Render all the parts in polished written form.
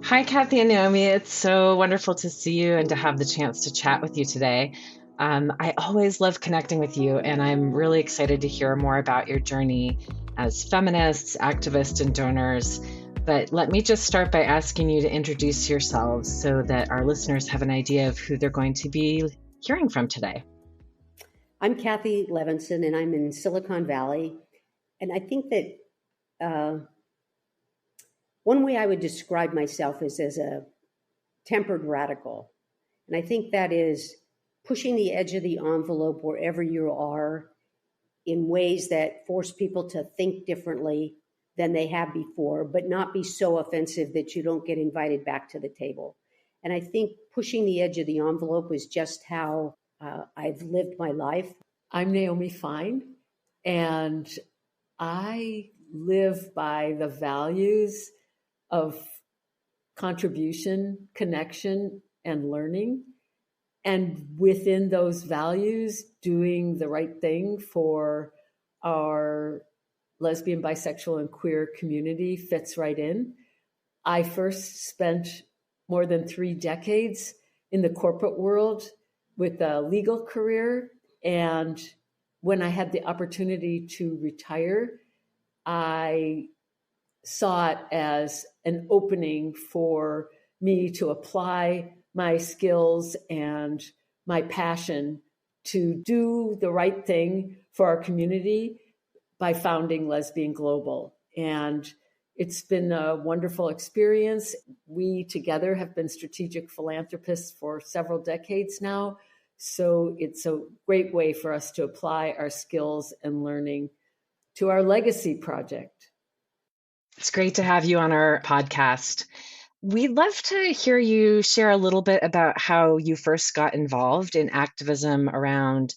Hi, Kathy and Naomi. It's so wonderful to see you and to have the chance to chat with you today. I always love connecting with you, and I'm really excited to hear more about your journey as feminists, activists, and donors. But let me just start by asking you to introduce yourselves so that our listeners have an idea of who they're going to be hearing from today. I'm Kathy Levinson, and I'm in Silicon Valley. And I think that one way I would describe myself is as a tempered radical. And I think that is pushing the edge of the envelope wherever you are in ways that force people to think differently than they have before, but not be so offensive that you don't get invited back to the table. And I think pushing the edge of the envelope is just how I've lived my life. I'm Naomi Fine, and I live by the values of contribution, connection, and learning. And within those values, doing the right thing for our lesbian, bisexual, and queer community fits right in. I first spent more than 3 decades in the corporate world with a legal career. And when I had the opportunity to retire, I saw it as an opening for me to apply my skills and my passion to do the right thing for our community by founding LesbianGlobal. And it's been a wonderful experience. We together have been strategic philanthropists for several decades now. So it's a great way for us to apply our skills and learning to our legacy project. It's great to have you on our podcast. We'd love to hear you share a little bit about how you first got involved in activism around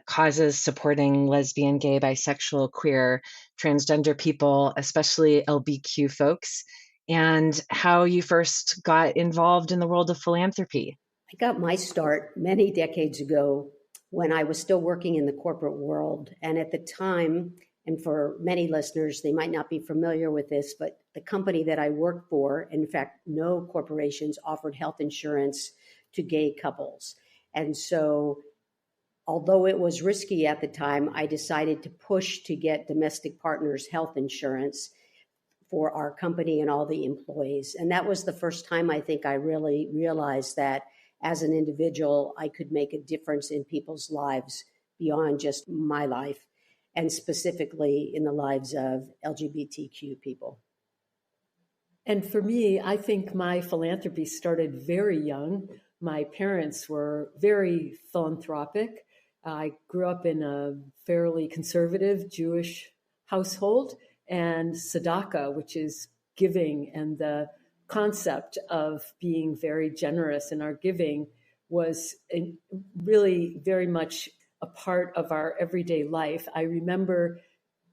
causes supporting lesbian, gay, bisexual, queer, transgender people, especially LBQ folks, and how you first got involved in the world of philanthropy. I got my start many decades ago when I was still working in the corporate world. And at the time, and for many listeners, they might not be familiar with this, but the company that I worked for, in fact, no corporations offered health insurance to gay couples. And so, although it was risky at the time, I decided to push to get domestic partners health insurance for our company and all the employees. And that was the first time I think I really realized that as an individual, I could make a difference in people's lives beyond just my life, and specifically in the lives of LGBTQ people. And for me, I think my philanthropy started very young. My parents were very philanthropic. I grew up in a fairly conservative Jewish household, and tzedakah, which is giving, and the concept of being very generous in our giving was really very much a part of our everyday life. I remember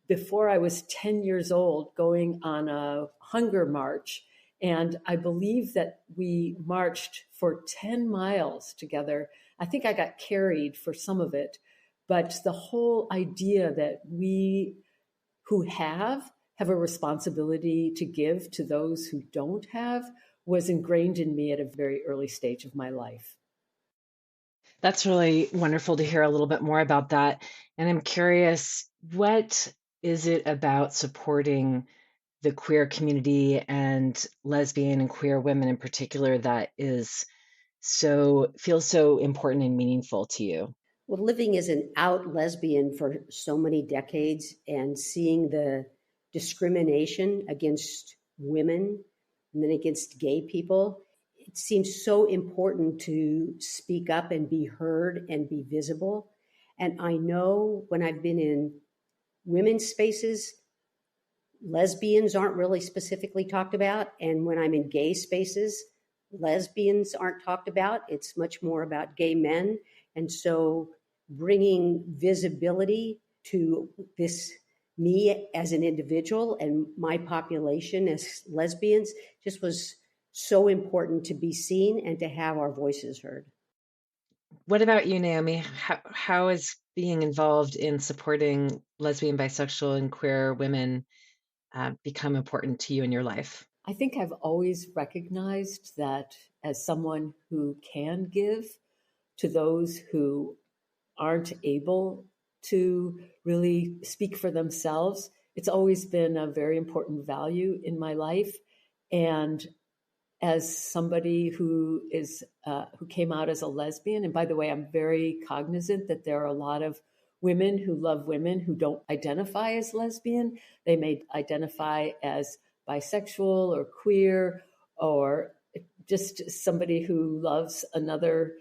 before I was 10 years old going on a hunger march, and I believe that we marched for 10 miles together. I think I got carried for some of it, but the whole idea that we who have a responsibility to give to those who don't have was ingrained in me at a very early stage of my life. That's really wonderful to hear a little bit more about that. And I'm curious, what is it about supporting the queer community and lesbian and queer women in particular that feels so important and meaningful to you? Well, living as an out lesbian for so many decades and seeing the discrimination against women and then against gay people, it seems so important to speak up and be heard and be visible. And I know when I've been in women's spaces, lesbians aren't really specifically talked about. And when I'm in gay spaces, lesbians aren't talked about. It's much more about gay men. And so bringing visibility to this, me as an individual and my population as lesbians, just was so important to be seen and to have our voices heard. What about you, Naomi? How is being involved in supporting lesbian, bisexual, and queer women become important to you in your life? I think I've always recognized that as someone who can give to those who aren't able to really speak for themselves, it's always been a very important value in my life. And as somebody who came out as a lesbian, and by the way, I'm very cognizant that there are a lot of women who love women who don't identify as lesbian. They may identify as bisexual or queer, or just somebody who loves another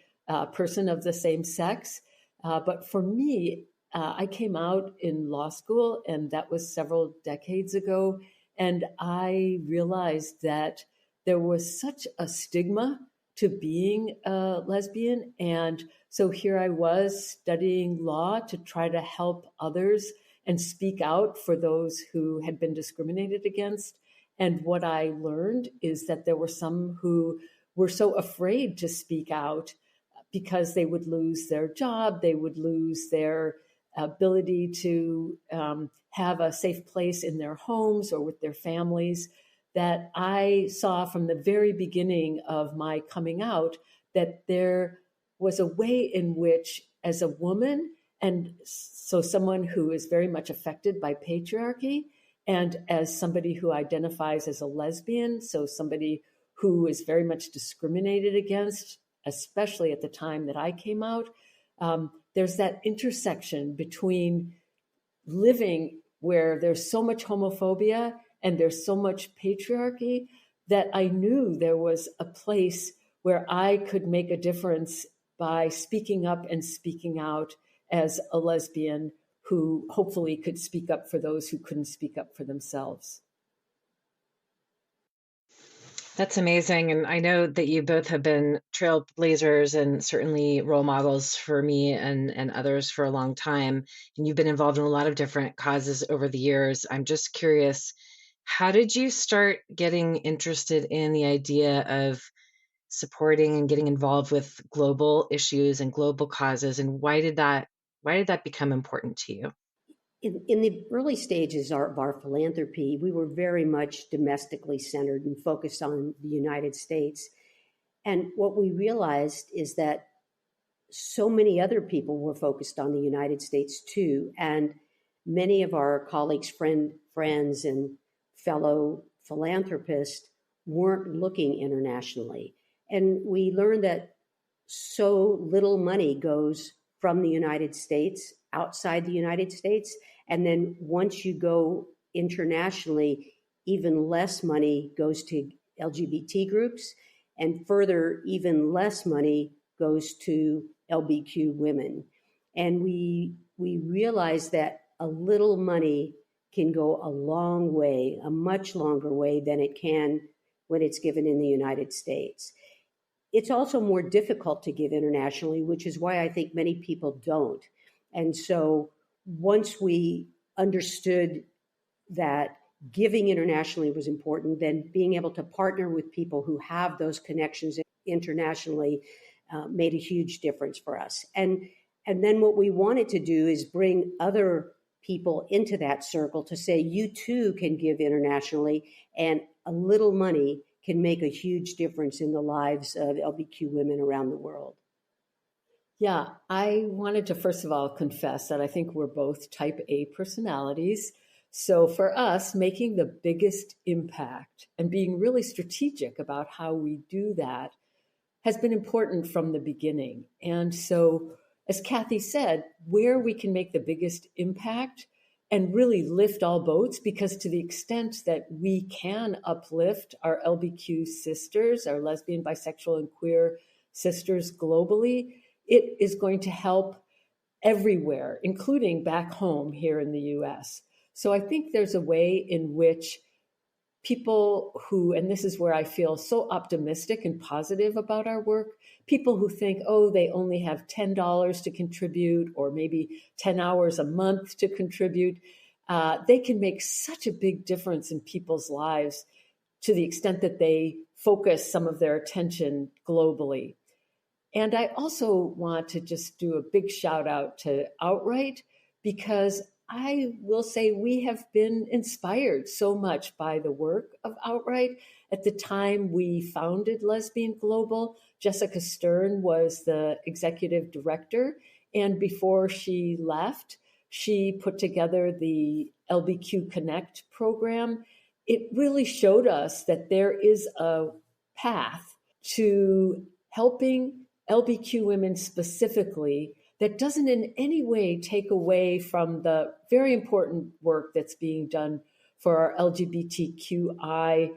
person of the same sex. But for me, I came out in law school, and that was several decades ago. And I realized that there was such a stigma to being a lesbian. And so here I was studying law to try to help others and speak out for those who had been discriminated against. And what I learned is that there were some who were so afraid to speak out because they would lose their job, they would lose their ability to have a safe place in their homes or with their families, that I saw from the very beginning of my coming out that there was a way in which, as a woman, and so someone who is very much affected by patriarchy, and as somebody who identifies as a lesbian, so somebody who is very much discriminated against, especially at the time that I came out, there's that intersection between living where there's so much homophobia and there's so much patriarchy that I knew there was a place where I could make a difference by speaking up and speaking out as a lesbian who hopefully could speak up for those who couldn't speak up for themselves. That's amazing. And I know that you both have been trailblazers and certainly role models for me and others for a long time. And you've been involved in a lot of different causes over the years. I'm just curious, how did you start getting interested in the idea of supporting and getting involved with global issues and global causes? And why did that become important to you? In the early stages of our philanthropy, we were very much domestically centered and focused on the United States. And what we realized is that so many other people were focused on the United States too. And many of our colleagues, friends, and fellow philanthropists weren't looking internationally. And we learned that so little money goes from the United States outside the United States. And then once you go internationally, even less money goes to LGBT groups. And further, even less money goes to LBQ women. And we realized that a little money can go a long way, a much longer way than it can when it's given in the United States. It's also more difficult to give internationally, which is why I think many people don't. And so once we understood that giving internationally was important, then being able to partner with people who have those connections internationally made a huge difference for us. And then what we wanted to do is bring other people into that circle to say, you too can give internationally, and a little money can make a huge difference in the lives of LBQ women around the world. Yeah, I wanted to first of all confess that I think we're both type A personalities. So for us, making the biggest impact and being really strategic about how we do that has been important from the beginning. And so, as Kathy said, where we can make the biggest impact and really lift all boats, because to the extent that we can uplift our LBQ sisters, our lesbian, bisexual, and queer sisters globally, it is going to help everywhere, including back home here in the US. So I think there's a way in which people who, and this is where I feel so optimistic and positive about our work, people who think, oh, they only have $10 to contribute or maybe 10 hours a month to contribute, they can make such a big difference in people's lives to the extent that they focus some of their attention globally. And I also want to just do a big shout out to Outright, because I will say we have been inspired so much by the work of Outright. At the time we founded Lesbian Global, Jessica Stern was the executive director. And before she left, she put together the LBQ Connect program. It really showed us that there is a path to helping LBQ women specifically that doesn't in any way take away from the very important work that's being done for our LGBTQI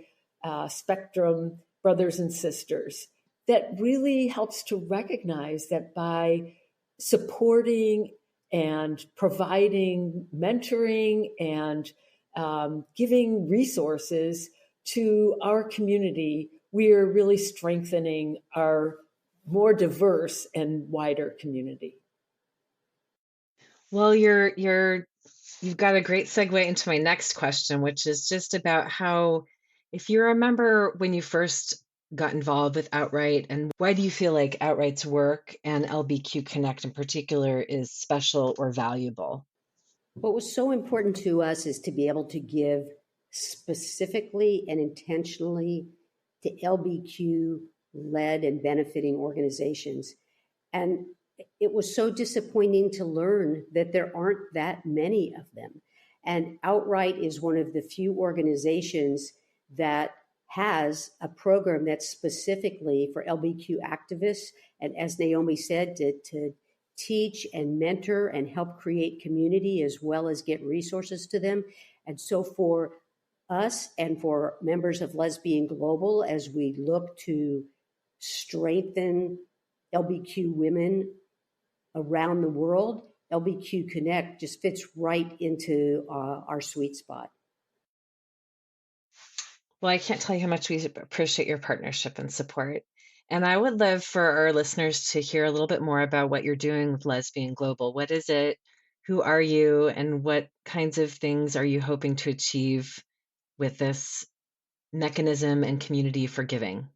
spectrum brothers and sisters. That really helps to recognize that by supporting and providing mentoring and giving resources to our community, we are really strengthening our more diverse and wider community. Well, you've got a great segue into my next question, which is just about how, if you remember when you first got involved with Outright, and why do you feel like Outright's work and LBQ Connect in particular is special or valuable? What was so important to us is to be able to give specifically and intentionally to LBQ-led and benefiting organizations. And it was so disappointing to learn that there aren't that many of them. And Outright is one of the few organizations that has a program that's specifically for LBQ activists. And as Naomi said, to teach and mentor and help create community as well as get resources to them. And so for us and for members of Lesbian Global, as we look to strengthen LBQ women around the world, LBQ Connect just fits right into our sweet spot. Well, I can't tell you how much we appreciate your partnership and support. And I would love for our listeners to hear a little bit more about what you're doing with Lesbian Global. What is it? Who are you? And what kinds of things are you hoping to achieve with this mechanism and community for giving?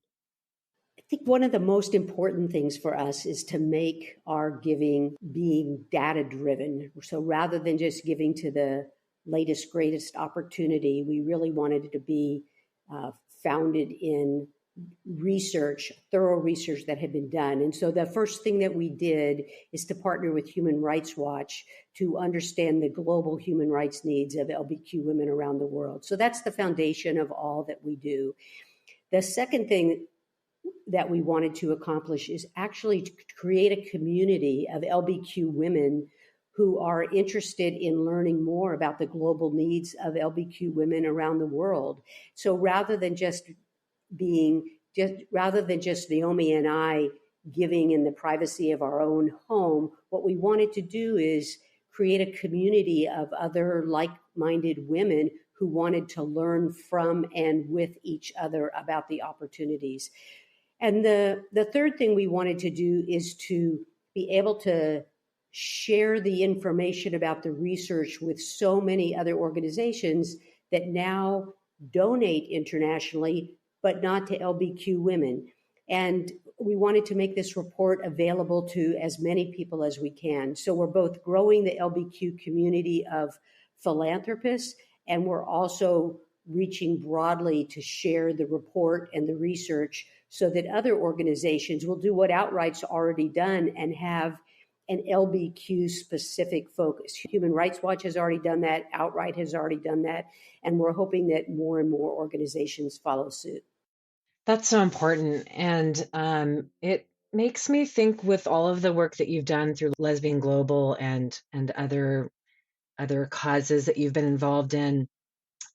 I think one of the most important things for us is to make our giving being data driven. So rather than just giving to the latest, greatest opportunity, we really wanted it to be founded in research, thorough research that had been done. And so the first thing that we did is to partner with Human Rights Watch to understand the global human rights needs of LBQ women around the world. So that's the foundation of all that we do. The second thing that we wanted to accomplish is actually to create a community of LBQ women who are interested in learning more about the global needs of LBQ women around the world. So rather than just Naomi and I giving in the privacy of our own home, what we wanted to do is create a community of other like-minded women who wanted to learn from and with each other about the opportunities. And the third thing we wanted to do is to be able to share the information about the research with so many other organizations that now donate internationally, but not to LBQ women. And we wanted to make this report available to as many people as we can. So we're both growing the LBQ community of philanthropists, and we're also reaching broadly to share the report and the research so that other organizations will do what Outright's already done and have an LBQ specific focus. Human Rights Watch has already done that. Outright has already done that. And we're hoping that more and more organizations follow suit. That's so important. And it makes me think, with all of the work that you've done through Lesbian Global and other causes that you've been involved in,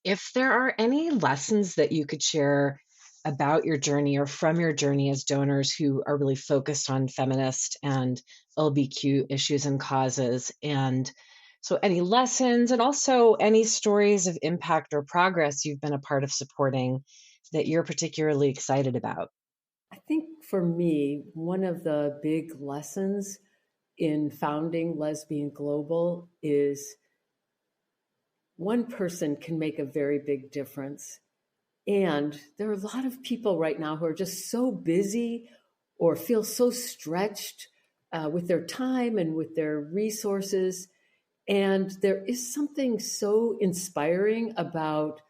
if there are any lessons that you could share about your journey or from your journey as donors who are really focused on feminist and LBQ issues and causes. And so any lessons and also any stories of impact or progress you've been a part of supporting that you're particularly excited about. I think for me, one of the big lessons in founding Lesbian Global is one person can make a very big difference. And there are a lot of people right now who are just so busy or feel so stretched with their time and with their resources. And there is something so inspiring about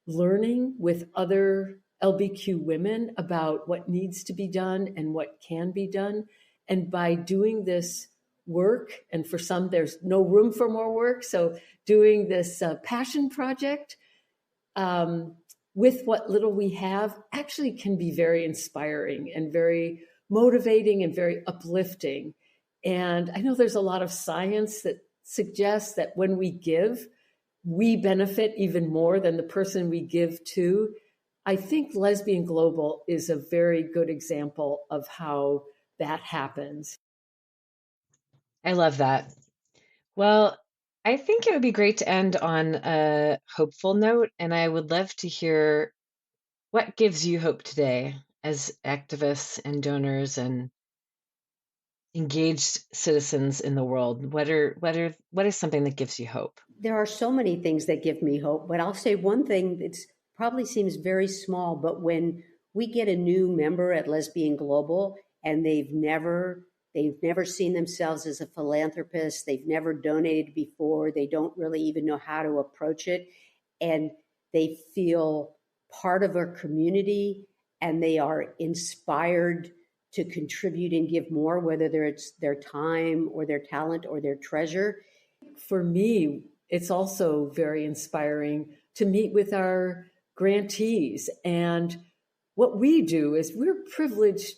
learning with other LBQ women about what needs to be done and what can be done. And by doing this work, and for some, there's no room for more work. So doing this passion project with what little we have actually can be very inspiring and very motivating and very uplifting. And I know there's a lot of science that suggests that when we give, we benefit even more than the person we give to. I think Lesbian Global is a very good example of how that happens. I love that. Well, I think it would be great to end on a hopeful note, and I would love to hear what gives you hope today as activists and donors and engaged citizens in the world. What is something that gives you hope? There are so many things that give me hope, but I'll say one thing that probably seems very small, but when we get a new member at Lesbian Global and they've never seen themselves as a philanthropist, they've never donated before, they don't really even know how to approach it, and they feel part of our community and they are inspired to contribute and give more, whether it's their time or their talent or their treasure. For me, it's also very inspiring to meet with our grantees. And what we do is we're privileged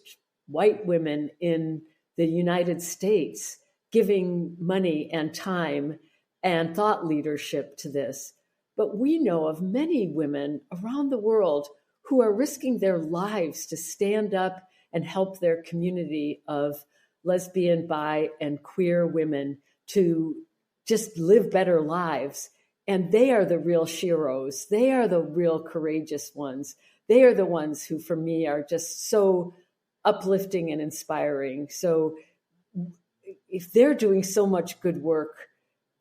white women in the United States giving money and time and thought leadership to this. But we know of many women around the world who are risking their lives to stand up and help their community of lesbian, bi, and queer women to just live better lives. And they are the real sheroes. They are the real courageous ones. They are the ones who, for me, are just so uplifting and inspiring. So if they're doing so much good work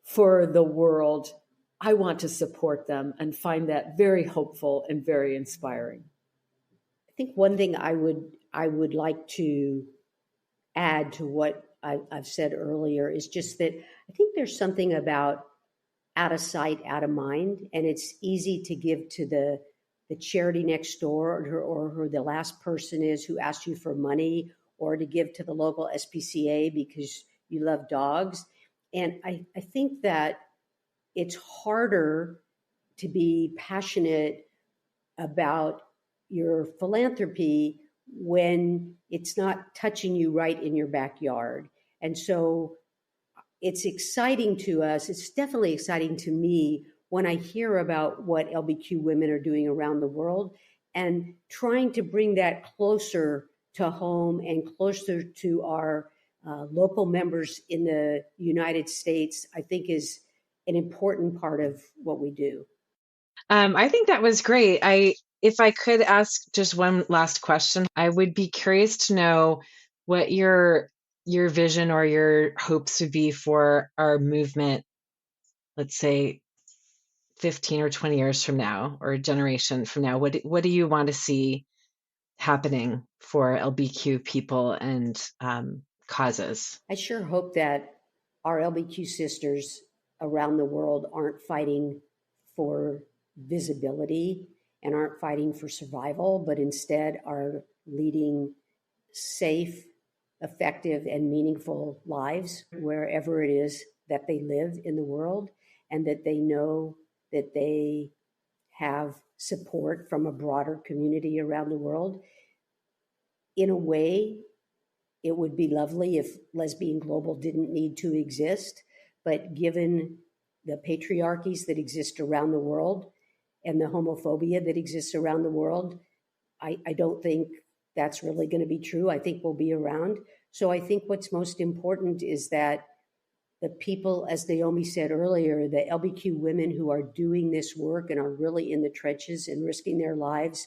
for the world, I want to support them and find that very hopeful and very inspiring. I think one thing I would like to add to what I've said earlier is just that I think there's something about out of sight, out of mind, and it's easy to give to the charity next door or who the last person is who asked you for money, or to give to the local SPCA because you love dogs. And I think that it's harder to be passionate about your philanthropy when it's not touching you right in your backyard. And so it's exciting to us. It's definitely exciting to me when I hear about what LBQ women are doing around the world, and trying to bring that closer to home and closer to our local members in the United States, I think is an important part of what we do. I think that was great. If I could ask just one last question, I would be curious to know what your vision or your hopes would be for our movement, let's say 15 or 20 years from now, or a generation from now. What do you want to see happening for LBQ people and causes? I sure hope that our LBQ sisters around the world aren't fighting for visibility and aren't fighting for survival, but instead are leading safe, effective, and meaningful lives wherever it is that they live in the world, and that they know that they have support from a broader community around the world. In a way, it would be lovely if Lesbian Global didn't need to exist, but given the patriarchies that exist around the world and the homophobia that exists around the world, I don't think that's really going to be true. I think we'll be around. So I think what's most important is that the people, as Naomi said earlier, the LBQ women who are doing this work and are really in the trenches and risking their lives,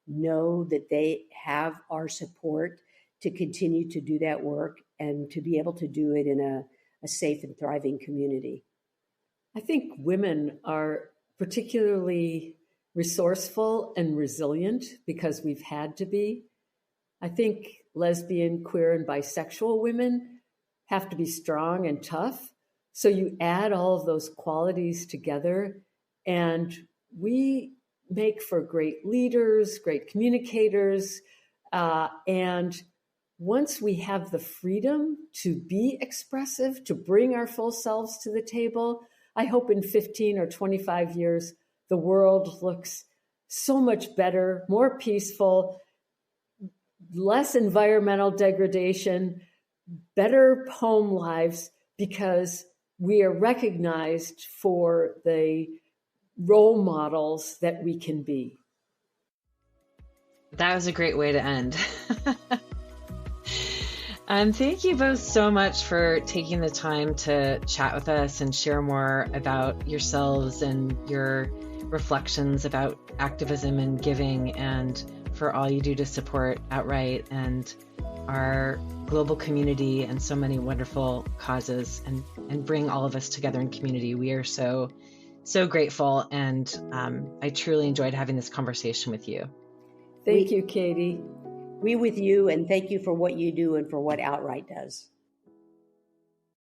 know that they have our support to continue to do that work and to be able to do it in a safe and thriving community. I think women are particularly resourceful and resilient because we've had to be. I think lesbian, queer, and bisexual women have to be strong and tough So you add all of those qualities together, and we make for great leaders, great communicators. And once we have the freedom to be expressive, to bring our full selves to the table, I hope in 15 or 25 years, the world looks so much better, more peaceful, less environmental degradation, better home lives, because we are recognized for the role models that we can be. That was a great way to end. Thank you both so much for taking the time to chat with us and share more about yourselves and your reflections about activism and giving, and for all you do to support Outright and our global community and so many wonderful causes, and bring all of us together in community. We are so grateful, and I truly enjoyed having this conversation with you. Thank you, Katie. We with you, and thank you for what you do and for what Outright does.